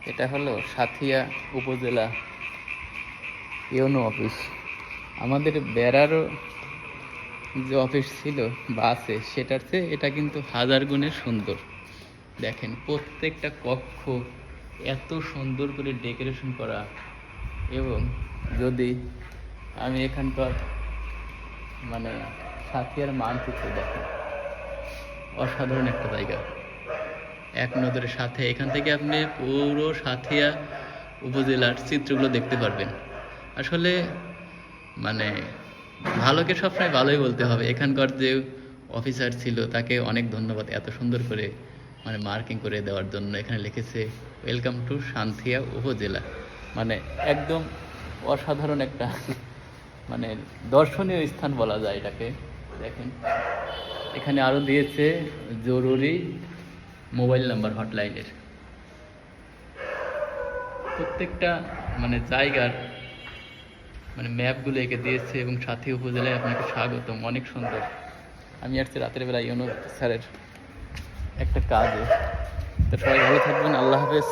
এটা হলো সাঁথিয়া উপজেলা ইউনো অফিস। আমাদের বেড়ারও যে অফিস ছিল বা আছে সেটার চেয়ে এটা কিন্তু হাজার গুণে সুন্দর। দেখেন প্রত্যেকটা কক্ষ এত সুন্দর করে ডেকোরেশন করা। এবং যদি আমি এখানকার মানে সাথিয়ার মানচিত্র দেখেন, অসাধারণ একটা জায়গা। এক নজরের সাথে এখান থেকে আপনি পুরো সাথিয়া উপজেলার চিত্রগুলো দেখতে পারবেন। আসলে মানে ভালোকে সবসময় ভালোই বলতে হবে। এখানকার যে অফিসার ছিল তাকে অনেক ধন্যবাদ এত সুন্দর করে মানে মার্কিং করে দেওয়ার জন্য। এখানে লিখেছে ওয়েলকাম টু সাঁথিয়া উপজেলা, মানে একদম অসাধারণ একটা মানে দর্শনীয় স্থান বলা যায় এটাকে। দেখেন এখানে আরও দিয়েছে জরুরি মোবাইল নাম্বার হটলাইনের। প্রত্যেকটা মানে জায়গার মানে ম্যাপগুলো এঁকে দিয়েছে এবং সাথী উপজেলায় আপনাকে স্বাগতম, অনেক সুন্দর। আমি আসছি রাতের বেলা ইউনো স্যারের একটা কাজে। তো সবাই ভালো থাকবেন, আল্লাহ হাফেজ।